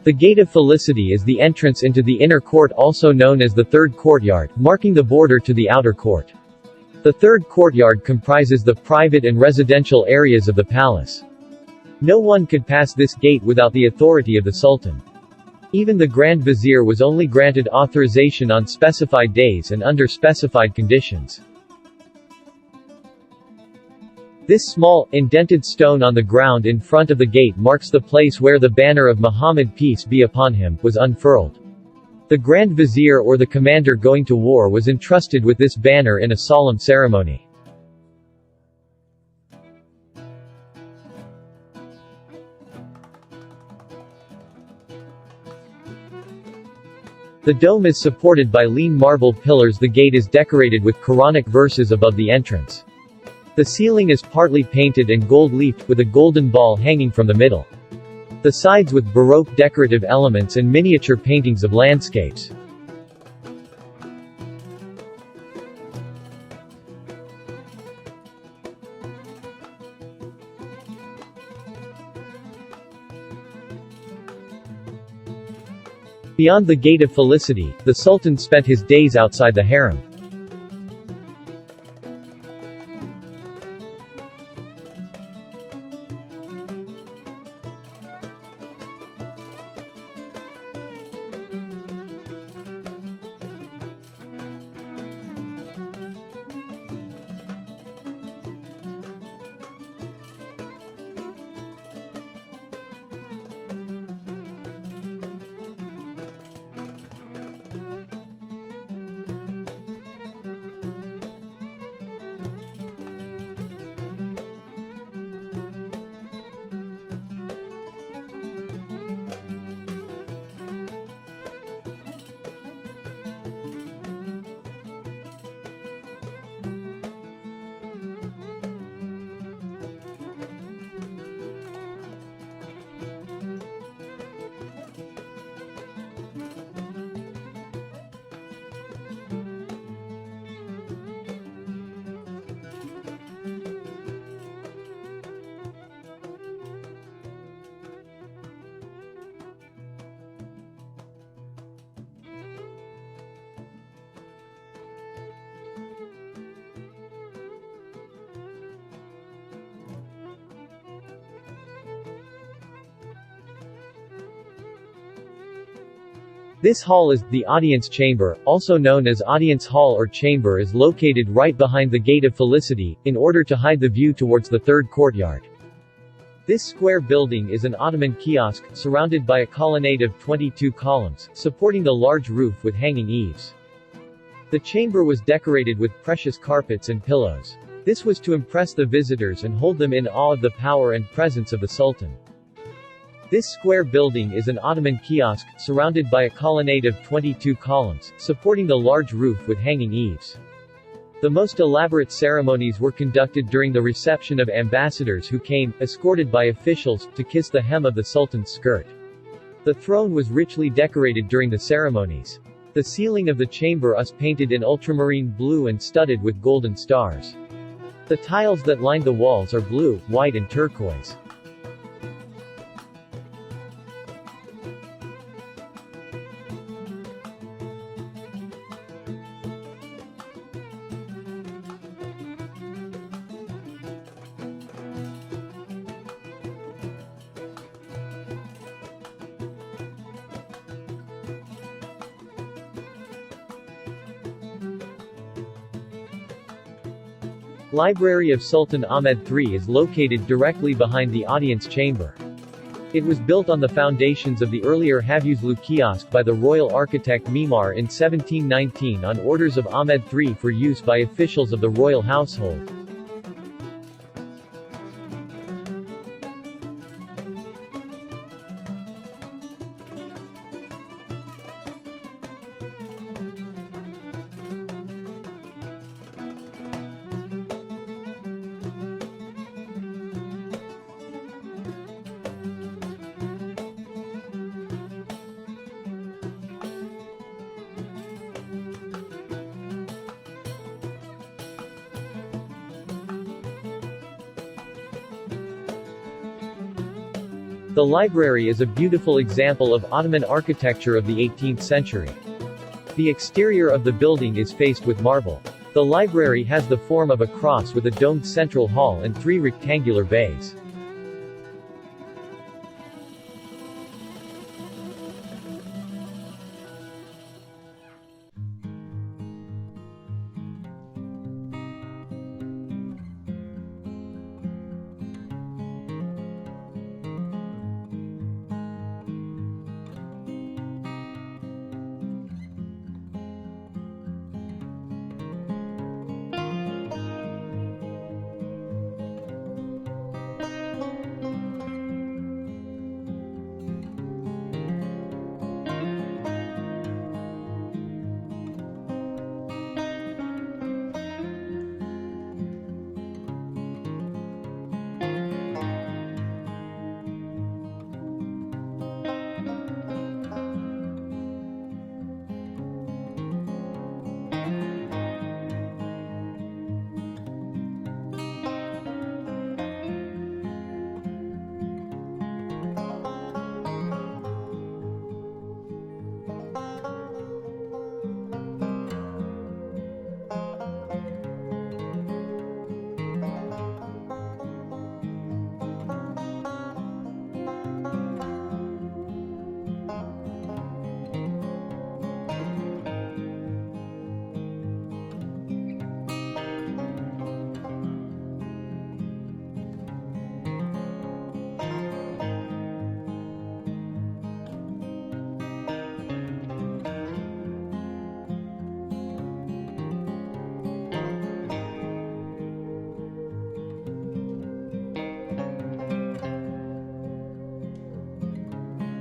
The Gate of Felicity is the entrance into the inner court, also known as the third courtyard, marking the border to the outer court. The third courtyard comprises the private and residential areas of the palace. No one could pass this gate without the authority of the Sultan. Even the Grand Vizier was only granted authorization on specified days and under specified conditions. This small, indented stone on the ground in front of the gate marks the place where the banner of Muhammad, peace be upon him, was unfurled. The Grand Vizier or the commander going to war was entrusted with this banner in a solemn ceremony. The dome is supported by lean marble pillars. The gate is decorated with Quranic verses above the entrance. The ceiling is partly painted and gold-leafed, with a golden ball hanging from the middle. The sides with Baroque decorative elements and miniature paintings of landscapes. Beyond the Gate of Felicity, the Sultan spent his days outside the harem. This hall is the audience chamber, also known as audience hall or chamber, is located right behind the Gate of Felicity, in order to hide the view towards the third courtyard. This square building is an Ottoman kiosk, surrounded by a colonnade of 22 columns, supporting the large roof with hanging eaves. The chamber was decorated with precious carpets and pillows. This was to impress the visitors and hold them in awe of the power and presence of the Sultan. This square building is an Ottoman kiosk, surrounded by a colonnade of 22 columns, supporting the large roof with hanging eaves. The most elaborate ceremonies were conducted during the reception of ambassadors who came, escorted by officials, to kiss the hem of the Sultan's skirt. The throne was richly decorated during the ceremonies. The ceiling of the chamber was painted in ultramarine blue and studded with golden stars. The tiles that lined the walls are blue, white and turquoise. Library of Sultan Ahmed III is located directly behind the audience chamber. It was built on the foundations of the earlier Havuzlu kiosk by the royal architect Mimar in 1719 on orders of Ahmed III for use by officials of the royal household. The library is a beautiful example of Ottoman architecture of the 18th century. The exterior of the building is faced with marble. The library has the form of a cross with a domed central hall and 3 rectangular bays.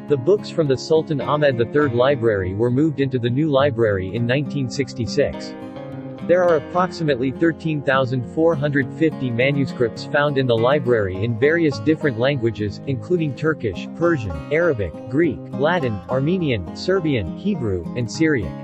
The books from the Sultan Ahmed III library were moved into the new library in 1966. There are approximately 13,450 manuscripts found in the library in various different languages, including Turkish, Persian, Arabic, Greek, Latin, Armenian, Serbian, Hebrew, and Syriac.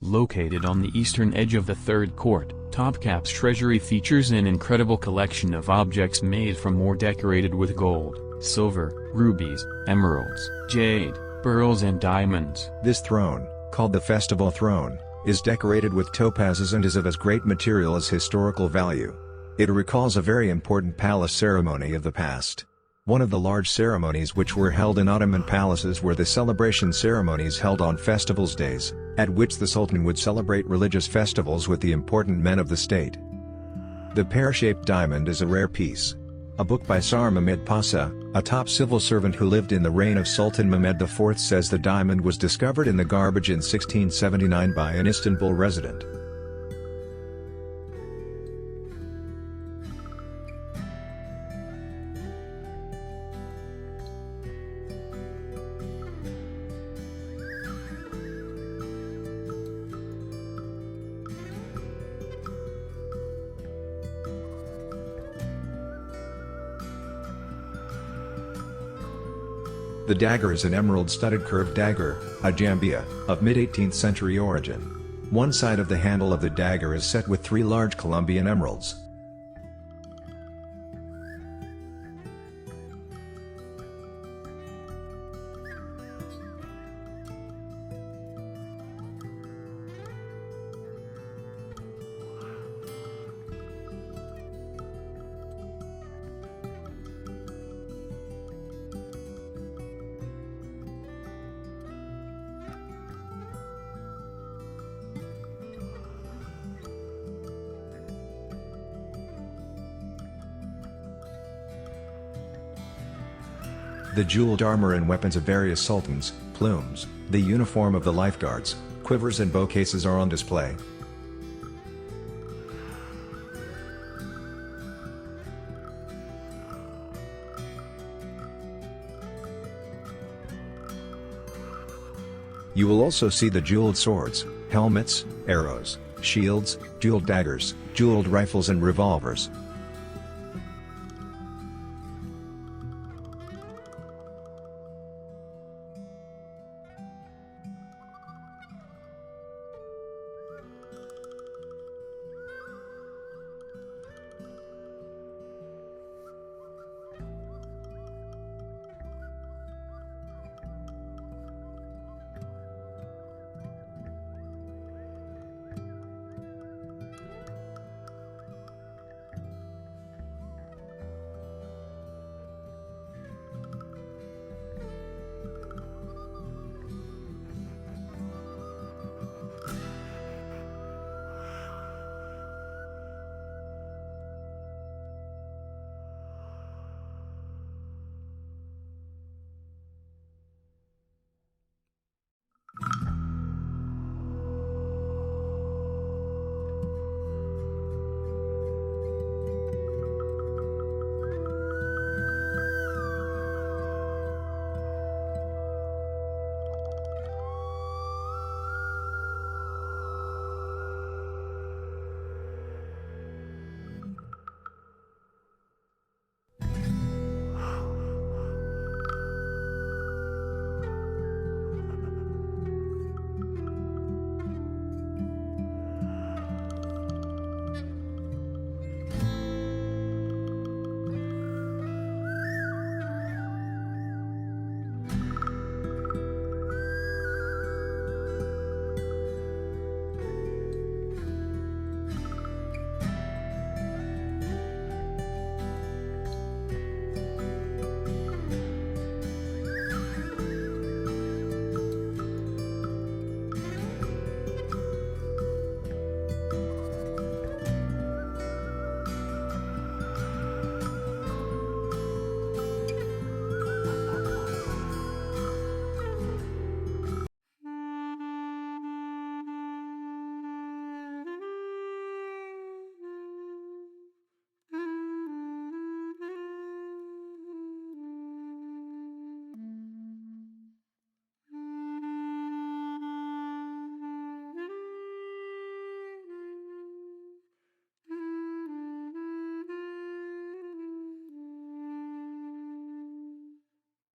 Located on the eastern edge of the third court, Topkapi's treasury features an incredible collection of objects made from ore decorated with gold, silver, rubies, emeralds, jade, pearls and diamonds. This throne, called the Festival Throne, is decorated with topazes and is of as great material as historical value. It recalls a very important palace ceremony of the past. One of the large ceremonies which were held in Ottoman palaces were the celebration ceremonies held on festivals days, at which the Sultan would celebrate religious festivals with the important men of the state. The pear-shaped diamond is a rare piece. A book by Sar Mehmed Pasha, a top civil servant who lived in the reign of Sultan Mehmed IV, says the diamond was discovered in the garbage in 1679 by an Istanbul resident. The dagger is an emerald-studded curved dagger, a jambia, of mid-18th century origin. One side of the handle of the dagger is set with 3 large Colombian emeralds. The jeweled armor and weapons of various sultans, plumes, the uniform of the lifeguards, quivers and bow cases are on display. You will also see the jeweled swords, helmets, arrows, shields, jeweled daggers, jeweled rifles and revolvers.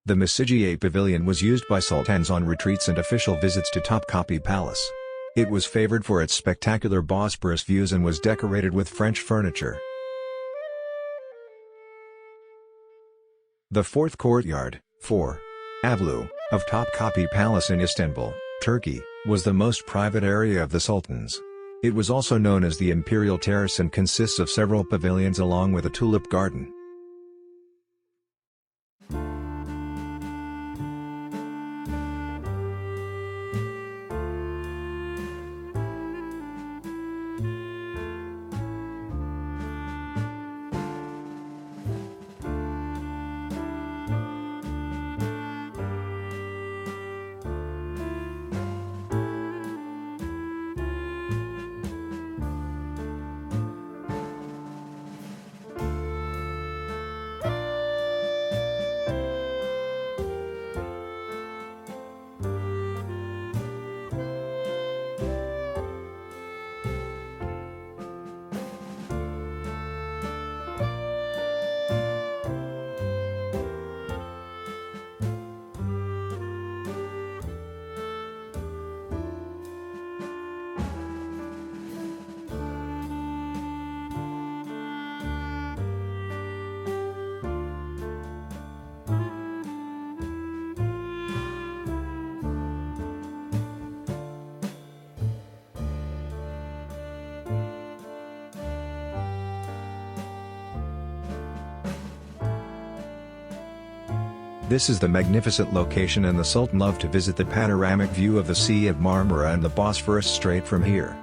The Masjid Pavilion was used by sultans on retreats and official visits to Topkapi Palace. It was favored for its spectacular Bosphorus views and was decorated with French furniture. The fourth courtyard, 4. Avlu, of Topkapi Palace in Istanbul, Turkey, was the most private area of the sultans. It was also known as the Imperial Terrace and consists of several pavilions along with a tulip garden. This is the magnificent location and the Sultan loved to visit the panoramic view of the Sea of Marmara and the Bosphorus Strait from here.